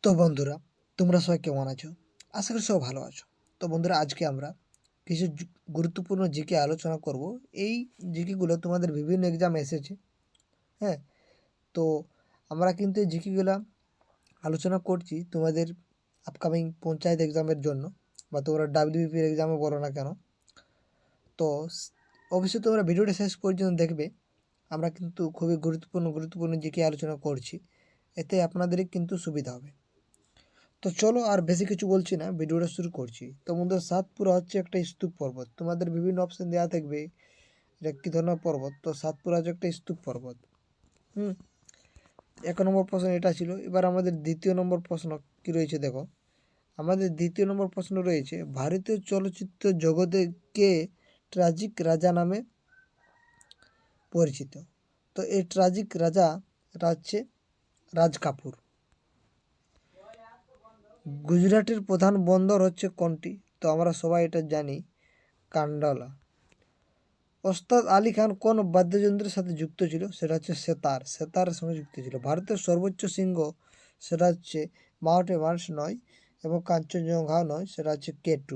তো বন্ধুরা, তোমরা সবাই কেমন আছো? আশা করি সবাই ভালো আছো। তো বন্ধুরা, আজকে আমরা কিছু গুরুত্বপূর্ণ জিকে আলোচনা করব। এই জিকেগুলো তোমাদের বিভিন্ন এক্সাম এসেছে। হ্যাঁ, তো আমরা কিন্তু এই জিকেগুলো আলোচনা করছি তোমাদের আপকামিং পঞ্চায়েত এক্সামের জন্য, বা তোমরা ডাব্লিউবিপির এক্সামে বলো না কেন। তো অবশ্যই তোমরা ভিডিওটা শেষ পর্যন্ত দেখবে। আমরা কিন্তু খুবই গুরুত্বপূর্ণ জিকে আলোচনা করছি, এতে আপনাদেরই কিন্তু সুবিধা হবে। তো চলো, আর বেশি কিছু বলছি না, ভিডিওটা শুরু করছি। তো বন্ধুরা, সাতপুরা হচ্ছে একটা স্তূপ পর্বত। তোমাদের বিভিন্ন অপশন দেওয়া থাকবে এটা কী ধরনের পর্বত। তো সাতপুরা হচ্ছে একটা স্তূপ পর্বত। হুম, 1 নম্বর প্রশ্ন এটা ছিল। এবার আমাদের দ্বিতীয় নম্বর প্রশ্ন কি রয়েছে দেখো। আমাদের দ্বিতীয় নম্বর প্রশ্ন রয়েছে, ভারতীয় চলচ্চিত্র জগতে কে ট্র্যাজিক রাজা নামে পরিচিত? তো এই ট্র্যাজিক রাজা এটা হচ্ছে রাজ কাপুর। গুজরাটের প্রধান বন্দর হচ্ছে কোনটি? তো আমরা সবাই এটা জানি, কান্ডালা। ওস্তাদ আলী খান কোন বাদ্যযন্ত্রের সাথে যুক্ত ছিল? সেটা হচ্ছে সেতার। সেতারের সঙ্গে যুক্ত ছিল। ভারতের সর্বোচ্চ শৃঙ্গ সেটা হচ্ছে মাউন্ট এভারেস্ট নয়, এবং কাঞ্চনজঙ্ঘাও নয়, সেটা হচ্ছে K2।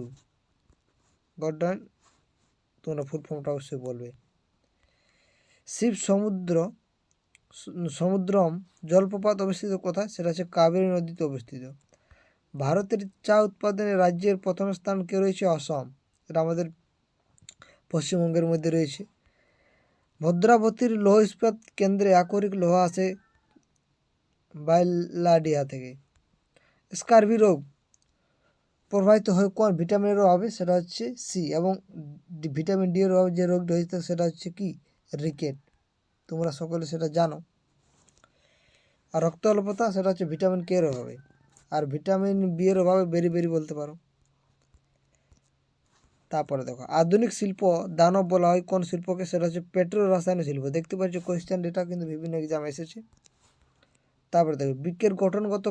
গড্ডান, তোমরা ফুল ফর্মটা অবশ্যই বলবে। শিব সমুদ্রম জলপ্রপাত অবস্থিত কোথায়? সেটা হচ্ছে কাবেরী নদীতে অবস্থিত। ভারতের চা উৎপাদনে রাজ্যের প্রথম স্থান কে রয়েছে? অসম। এটা আমাদের পশ্চিমবঙ্গের মধ্যে রয়েছে। ভদ্রাবতীর লৌহ ইস্পাত কেন্দ্রে আকরিক লোহা আসে বাইলাডিয়া থেকে। স্কারভি রোগ প্রভাবিত হয় কোন ভিটামিনের অভাবে? সেটা হচ্ছে সি। এবং ভিটামিন ডি এর অভাবে যে রোগটা হয়েছে সেটা হচ্ছে কি? রিকেট। তোমরা সকলে সেটা জানো। আর রক্ত অল্পতা সেটা হচ্ছে ভিটামিন কে এর অভাবে। আর ভিটামিন বি এর অভাবে বেরি বলতে পারো। তারপরে দেখো, আধুনিক শিল্প দানব বলা হয় কোন শিল্পকে? সেটা হচ্ছে পেট্রো রাসায়নিক শিল্প। দেখতে পাচ্ছ কোয়েশ্চেন, এটা কিন্তু বিভিন্ন এক্সাম এসেছে। তারপরে দেখো, বৃক্কের গঠনগত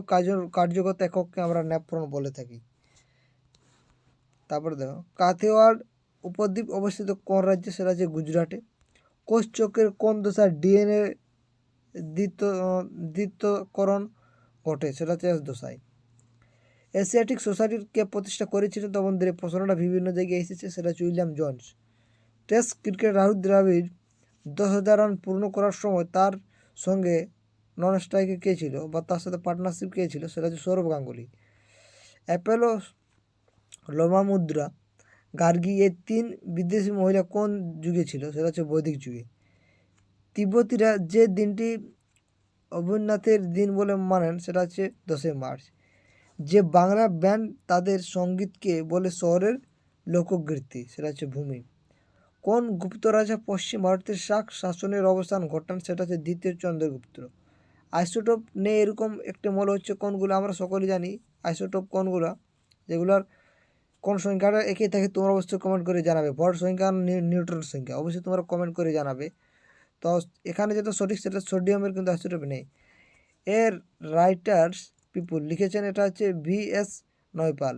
কার্যগত একককে আমরা ন্যাফ্রন বলে থাকি। তারপরে দেখো, কাথিয়াওয়াড় উপদ্বীপ অবস্থিত কোন রাজ্যে? সেটা হচ্ছে গুজরাটে। কোষ চক্রের কোন দশায় ডিএনএ দ্বিত্বকরণ ঘটে? সেটা হচ্ছে এস দশায়। এশিয়াটিক সোসাইটির কে প্রতিষ্ঠা করেছিলেন? তো বন্ধুরা, প্রশ্নটা বিভিন্ন জায়গায় এসেছে। সেটা হচ্ছে William Jones. Test cricket Rahul Dravid 10,000 run পূর্ণ করার সময় তার সঙ্গে নন স্ট্রাইকে কে ছিল, বা তার সাথে পার্টনারশিপ কে ছিল? সেটা হচ্ছে সৌরভ গাঙ্গুলি। অ্যাপোলো লোপামুদ্রা গার্গী এই 3 বিদেশি মহিলা কোন যুগে ছিল? সেটা হচ্ছে বৈদিক যুগে। তিব্বতীরা যে দিনটি অবনীন্দ্রনাথের দিন বলে মানেন সেটা হচ্ছে 10ই মার্চ। যে বাংলা ব্যান্ড তাদের সঙ্গীতকে বলে শহরের লোকগীতি? সেটা হচ্ছে ভূমি। কোন গুপ্ত রাজা পশ্চিম ভারতের শাসনের অবসান ঘটান? সেটা হচ্ছে দ্বিতীয় চন্দ্রগুপ্ত। আইসোটোপ নেই এরকম একটি মৌল হচ্ছে কোনগুলো? আমরা সকলে জানি আইসোটোপ কোনগুলো, যেগুলোর কোন সংখ্যাটা একই থাকে। তোমরা অবশ্যই কমেন্ট করে জানাবে। ভর সংখ্যা, নিউট্রন সংখ্যা অবশ্যই তোমরা কমেন্ট করে জানাবে। তো এখানে যেটা সঠিক সেটা সোডিয়ামের কিন্তু আইসোটোপ নেই। এর রাইটার্স পিপুল লিখেছেন এটা হচ্ছে VS নয়পাল।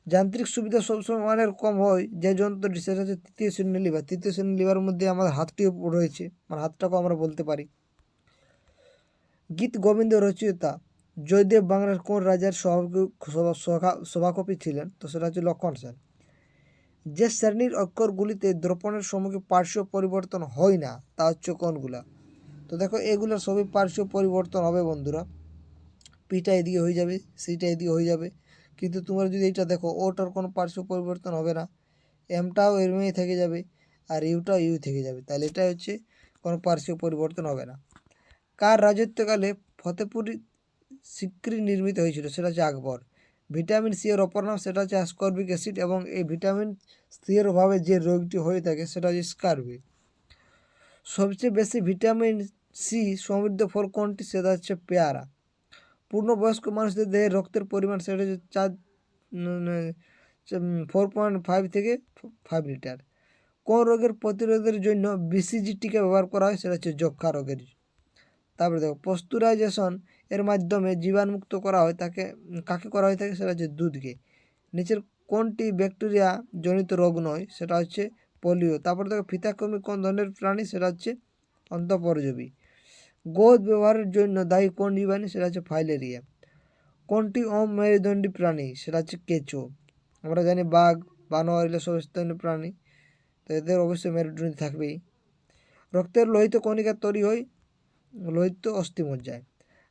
যান্ত্রিক সুবিধা সবসময় মানের কম হয় যে যন্ত্রটি, সেটা হচ্ছে তৃতীয় শ্রেণীর লিভার। তৃতীয় শ্রেণীর লিভারের মধ্যে আমাদের হাতটিও রয়েছে, মানে হাতটাকেও আমরা বলতে পারি। গীত গোবিন্দ রচয়িতা জয়দেব বাংলার কোন রাজার সভাকবি ছিলেন? তো সেটা হচ্ছে লক্ষণ সেন। যে শ্রেণীর অক্ষরগুলিতে দ্রপণের সম্মুখে পার্শ্ব পরিবর্তন হয় না তা হচ্ছে কোনগুলা? তো দেখো, এগুলোর সবই পার্শ্ব পরিবর্তন হবে বন্ধুরা। পিটা এদিকে হয়ে যাবে, সিটা এদিকে হয়ে যাবে, কিন্তু তোমরা যদি এইটা দেখো, ওটার কোনো পার্শ্ব পরিবর্তন হবে না। এমটাও এরমেই থেকে যাবে, আর ইউটাও ইউ থেকে যাবে। তাহলে এটা হচ্ছে কোনো পার্শ্ব পরিবর্তন হবে না। কার রাজত্বকালে ফতেপুরি সিক্রি নির্মিত হয়েছিল? সেটা হচ্ছে আকবর। ভিটামিন সি এর অপর নাম সেটা হচ্ছে অ্যাসকর্বিক অ্যাসিড, এবং এই ভিটামিন সি এর অভাবে যে রোগটি হয়ে থাকে সেটা হচ্ছে স্কারবি। সবচেয়ে বেশি ভিটামিন সি সমৃদ্ধ ফল কোনটি? সেটা হচ্ছে পেয়ারা। পূর্ণবয়স্ক মানুষদের দেহে রক্তের পরিমাণ সেটা হচ্ছে 4.5 থেকে 5 লিটার। কোন রোগের প্রতিরোধের জন্য BCG টিকা ব্যবহার করা হয়? সেটা হচ্ছে যক্ষা রোগের। তারপরে দেখো, পাস্তুরাইজেশন এর মাধ্যমে জীবাণুমুক্ত করা হয় কাকে করা হয়ে থাকে? সেটা হচ্ছে দুধকে। নিচের কোনটি ব্যাকটেরিয়া জনিত রোগ নয়? সেটা হচ্ছে পোলিও। তারপরে দেখো, ফিতাকর্মী কোন ধরনের প্রাণী? সেটা হচ্ছে অন্তঃপরজীবী। গোদ ব্যবহারের জন্য দায়ী কোন জীবাণু? সেটা হচ্ছে ফাইলেরিয়া। কোনটি অমেরুদণ্ডী প্রাণী? সেটা হচ্ছে কেঁচো। আমরা জানি বাঘ, বানর এগুলো সব স্তন্যপায়ী প্রাণী, তো এদের অবশ্যই মেরুদণ্ডী থাকবেই। রক্তের লোহিত কণিকা তৈরি হয় লোহিত অস্থিমজ্জায়।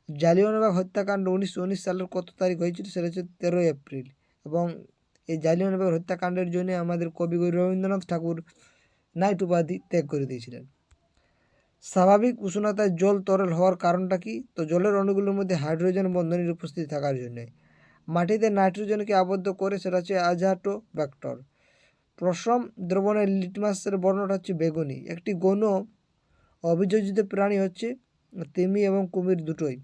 জালিয়ানওয়ালাবাগ হত্যাকাণ্ড 1919 সালের কত তারিখ হয়েছিল? সেটা হচ্ছে 13 এপ্রিল। এবং এই জালিয়ানওয়ালাবাগ হত্যাকাণ্ডের জন্য আমাদের কবিগুরু রবীন্দ্রনাথ ঠাকুর নাইট উপাধি ত্যাগ করে দিয়েছিলেন। স্বাভাবিক উষ্ণতায় জল তরল হওয়ার কারণটা কি? তো জলের অণুগুলোর মধ্যে হাইড্রোজেন বন্ধনের উপস্থিতি থাকার জন্যে। মাটিতে নাইট্রোজেনকে আবদ্ধ করে সেটা হচ্ছে আজাটোব্যাক্টর। প্রশম দ্রবণের লিটমাসের বর্ণটা হচ্ছে বেগুনি। একটি গৌণ অভিযোজিত প্রাণী হচ্ছে তিমি এবং কুমির দুটোই।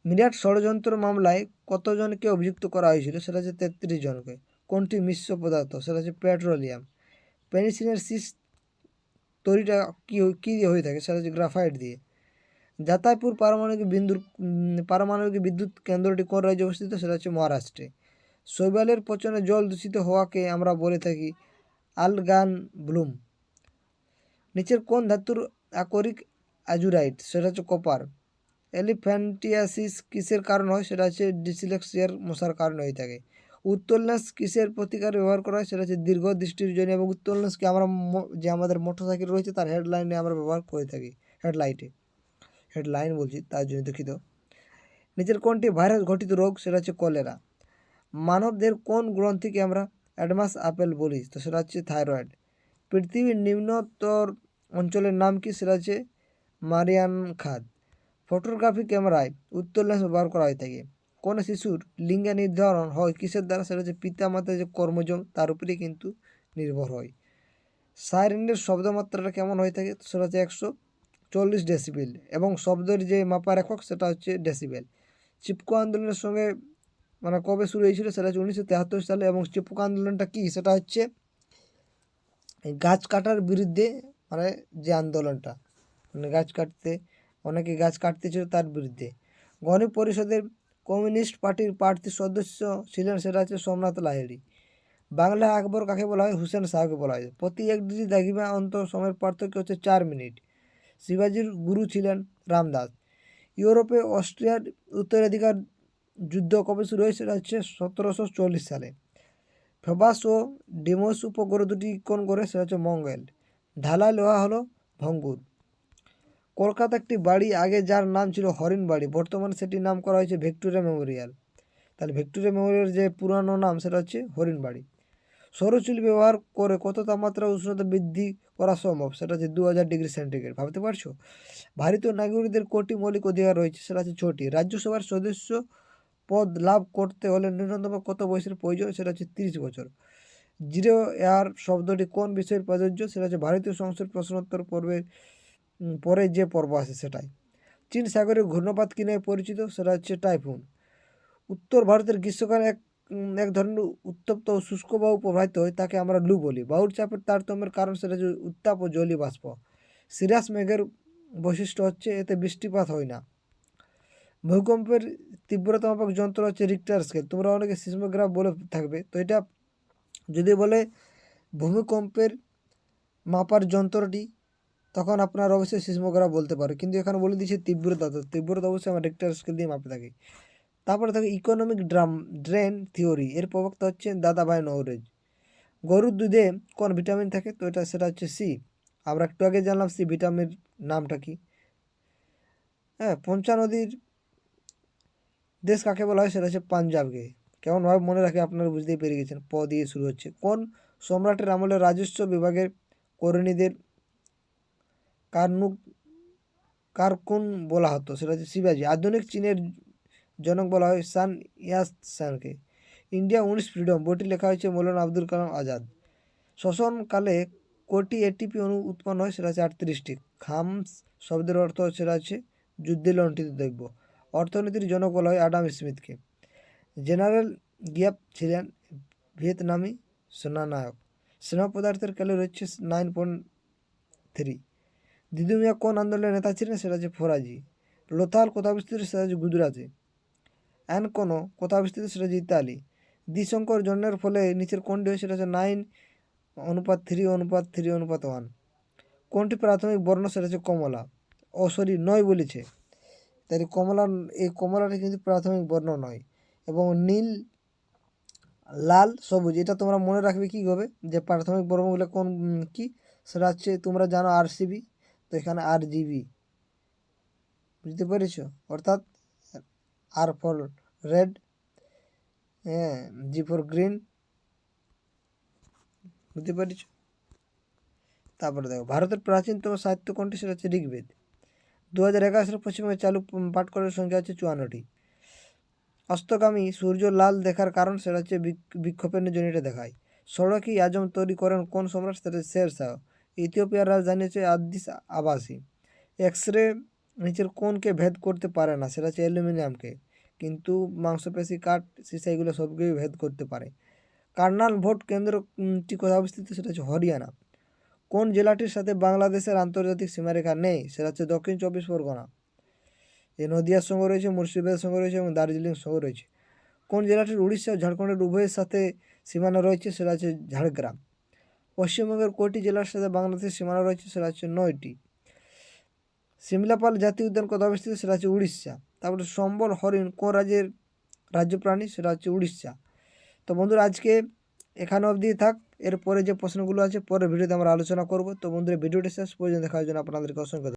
মিরাট ষড়যন্ত্র মামলায় কতজনকে অভিযুক্ত করা হয়েছিল? সেটা হচ্ছে 33 জনকে। কোনটি মিশ্র পদার্থ? সেটা হচ্ছে পেট্রোলিয়াম। পেনিসিলিনের শীষ তৈরিটা কী দিয়ে হয়ে থাকে? সেটা হচ্ছে গ্রাফাইট দিয়ে। জাতাইপুর পারমাণবিক বিদ্যুৎ কেন্দ্রটি কোন রাজ্যে অবস্থিত? সেটা হচ্ছে মহারাষ্ট্রে। শৈবালের পচনে জল দূষিত হওয়াকে আমরা বলে থাকি আলগান ব্লুম। নিচের কোন ধাতুর আকরিক অ্যাজুরাইট? সেটা হচ্ছে কপার। এলিফ্যান্টিয়াসিস কিসের কারণ হয়? সেটা হচ্ছে ডিসলেক্সিয়ার মশার কারণে হয়ে থাকে। উত্তোলনাস কিসের প্রতিকারে ব্যবহার করা হয়? সেটা হচ্ছে দীর্ঘ দৃষ্টির জন্য। এবং উত্তোলনাসকে আমরা যে আমাদের মোটরসাইকেল রয়েছে তার হেডলাইনে আমরা ব্যবহার করে থাকি। হেডলাইন বলছি, তার জন্য দুঃখিত। নিচের কোনটি ভাইরাস ঘটিত রোগ? সেটা হচ্ছে কলেরা। মানবদের কোন গ্রন্থিকে আমরা অ্যাডমাস আপেল বলি? তো সেটা হচ্ছে থাইরয়েড। পৃথিবীর নিম্নতর অঞ্চলের নাম কি? সেটা হচ্ছে মারিয়ান খাদ। ফটোগ্রাফি ক্যামেরায় উত্তোলন ব্যবহার করা হয়ে থাকে। কোন শিশুর লিঙ্গ নির্ধারণ হয় কিসের দ্বারা? সেটা হচ্ছে পিতামাতার যে কর্মজম তার উপরেই কিন্তু নির্ভর হয়। সাইরেনের শব্দমাত্রাটা কেমন হয়ে থাকে? সেটা হচ্ছে 140 ডেসিবেল। এবং শব্দের যে মাপার একক সেটা হচ্ছে ডেসিবেল। চিপকো আন্দোলনের সঙ্গে কবে শুরু হয়েছিল? সেটা হচ্ছে 1973 সালে। এবং চিপকো আন্দোলনটা কি? সেটা হচ্ছে গাছ কাটার বিরুদ্ধে, যে আন্দোলনটা, অনেকে গাছ কাটতেছিল তার বিরুদ্ধে। গণ পরিষদের কমিউনিস্ট পার্টির প্রার্থী সদস্য ছিলেন সেটা হচ্ছে সোমনাথ লাহিড়ী। বাংলায় আকবর কাকে বলা হয়? হুসেন শাহকে বলা হয়। প্রতি 1 ডিগ্রি দ্রাঘিমা অন্তর সময়ের পার্থক্য হচ্ছে 4 মিনিট। শিবাজির গুরু ছিলেন রামদাস। ইউরোপে অস্ট্রিয়ার উত্তরাধিকার যুদ্ধ কবে শুরু হয়? সেটা হচ্ছে 1740 সালে। ফেবাস ও ডিমোস উপগ্রহ দুটি কোন গ্রহে? সেটা হচ্ছে মঙ্গল। ঢালাই লোহা হলো ভঙ্গুর। কলকাতা একটি বাড়ি আগে যার নাম ছিল হরিণ বাড়ি, বর্তমানে সেটির নাম করা হয়েছে ভিক্টোরিয়া মেমোরিয়াল। তাহলে ভিক্টোরিয়া মেমোরিয়াল যে পুরানো নাম সেটা হচ্ছে হরিণ বাড়ি। সৌরচুল ব্যবহার করে কত তাপমাত্রা উষ্ণতা বৃদ্ধি করা সম্ভব? সেটা হচ্ছে 2000 ডিগ্রি সেন্টিগ্রেড। ভাবতে পারছো? ভারতীয় নাগরিকদের কোটি মৌলিক অধিকার রয়েছে? সেটা হচ্ছে 6টি। রাজ্যসভার সদস্য পদ লাভ করতে হলে ন্যূনতম কত বয়সের প্রয়োজন? সেটা হচ্ছে 30 বছর। জিরো এয়ার শব্দটি কোন বিষয়ের প্রযোজ্য? সেটা হচ্ছে ভারতীয় সংসদ প্রশ্নোত্তর পর্বের পরে যে পর্ব আছে সেটাই। চীন সাগরের ঘূর্ণপাত কি নামে পরিচিত? সেটা হচ্ছে টাইফুন। উত্তর ভারতের গ্রীষ্মকালে এক ধরনের উত্তপ্ত ও শুষ্ক বায়ু প্রবাহিত হয়, তাকে আমরা লু বলি। বায়ুর চাপের তারতম্যের কারণ সেটা হচ্ছে উত্তাপ ও জলীয় বাষ্প। সিরাস মেঘের বৈশিষ্ট্য হচ্ছে এতে বৃষ্টিপাত হয় না। ভূকম্পের তীব্রতা মাপক যন্ত্র হচ্ছে রিক্টার স্কেল। তোমরা অনেকে সিসমোগ্রাফ বলে থাকবে, তো এটা যদি বলে ভূমিকম্পের মাপার যন্ত্রটি তখন আপনার অবশ্যই সিসমোগ্রাফ বলতে পারো, কিন্তু এখানে বলে দিচ্ছে তীব্রতা। তো তীব্রতা অবশ্যই আমরা রিক্টার স্কেল দিয়ে মাপে থাকি। তারপরে থাকে ইকোনমিক ড্রেন থিওরি, এর প্রবক্তা হচ্ছে দাদাভাই নওরোজ। গরুর দুধে কোন ভিটামিন থাকে? তো সেটা হচ্ছে সি। আমরা একটু আগে জানলাম সি ভিটামিনের নামটা কি। হ্যাঁ, পঞ্চা নদীর দেশ কাকে বলা হয়? সেটা হচ্ছে পাঞ্জাবকে। কেমনভাবে মনে রাখে আপনারা বুঝতেই পেরে গেছেন, প দিয়ে শুরু হচ্ছে। কোন সম্রাটের আমলে রাজস্ব বিভাগের কর্মীদের কারকুন বলা হতো? সেটা হচ্ছে শিবাজি। আধুনিক চীনের জনক বলা হয় সান ইয়াতসেনকে। ইন্ডিয়া 19 ফ্রিডম বইটি লেখা হয়েছে মৌলানা আব্দুল কালাম আজাদ। শ্বসনকালে কোটি এটিপি অণু উৎপন্ন হয়? সেটা হচ্ছে 38টি। খামস শব্দের অর্থ সেটা হচ্ছে যুদ্ধে লণ্ঠিত দ্রব্য। অর্থনীতির জনক বলা হয় অ্যাডাম স্মিথকে। জেনারেল গিয়াপ ছিলেন ভিয়েতনামি সেনানায়ক। স্নেহ পদার্থের ক্যালোরি হচ্ছে 9.3। দিদু মিয়া কোন আন্দোলনের নেতা ছিলেন? সেটা হচ্ছে ফরাজি। লোথাল কোথায় অবস্থিত? সেটা হচ্ছে গুজরাটে। অ্যানকোনো কোথায় অবস্থিত? সেটা হচ্ছে ইতালি। দ্বিসংকর জন্মের ফলে নিচের কোনটি হয়? সেটা হচ্ছে 9:3:3:1। কোনটি প্রাথমিক বর্ণ? সেটা হচ্ছে কমলা। 9 বলেছে। তাই এই কমলাটা কিন্তু প্রাথমিক বর্ণ নয়। এবং নীল, লাল, সবুজ, এটা তোমরা মনে রাখবে কী হবে যে প্রাথমিক বর্ণগুলো কোন কি, সেটা হচ্ছে তোমরা জানো RCB, তো এখানে RGB, বুঝতে পেরেছ? অর্থাৎ R ফর রেড, হ্যাঁ, G ফর গ্রিন, বুঝতে পেরেছ? তারপরে দেখো ভারতের প্রাচীনতম সাহিত্য কোনটি, সেটা হচ্ছে ঋগ্বেদ। 2011 সালে পশ্চিমবঙ্গে চালু পাঠ করার সংখ্যা হচ্ছে 54টি। অস্তগামী সূর্য লাল দেখার কারণ, সেটা হচ্ছে বিক্ষোভের জন্য এটা দেখায়। সড়কি আজম তৈরি করেন কোন সম্রাট, সেটা শের শাহ। ইথিওপিয়ার রাজধানী হচ্ছে আদিস আবাসি। এক্স রে নিচের কোনকে ভেদ করতে পারে না, সেটা হচ্ছে অ্যালুমিনিয়ামকে, কিন্তু মাংসপেশি, কাঠ, সীসা এগুলো সবকেই ভেদ করতে পারে। কার্নাল ভোট কেন্দ্রটি কোথায় অবস্থিত, সেটা হচ্ছে হরিয়ানা। কোন জেলাটির সাথে বাংলাদেশের আন্তর্জাতিক সীমারেখা নেই, সেটা হচ্ছে দক্ষিণ 24 পরগনা। এই নদিয়ার সঙ্গে রয়েছে, মুর্শিদাবাদের সঙ্গে রয়েছে এবং দার্জিলিং সঙ্গে রয়েছে। কোন জেলাটির উড়িষ্যা ও ঝাড়খণ্ডের উভয়ের সাথে সীমানা রয়েছে, সেটা হচ্ছে ঝাড়গ্রাম। পশ্চিমবঙ্গের কয়টি জেলার সাথে বাংলাদেশের সীমানা রয়েছে, সেটা হচ্ছে 9টি। সিমলাপাল জাতীয় উদ্যান কোথায় অবস্থিত, সেটা হচ্ছে উড়িষ্যা। তারপরে সম্বল হরিণ কোন রাজ্যের রাজ্য প্রাণী, সেটা হচ্ছে উড়িষ্যা। তো বন্ধুরা আজকে এখানে অবধি থাক, এরপরে যে প্রশ্নগুলো আছে পরের ভিডিওতে আমরা আলোচনা করব। তো বন্ধুরা ভিডিওটি শেষ পর্যন্ত দেখার জন্য আপনাদেরকে অসংখ্য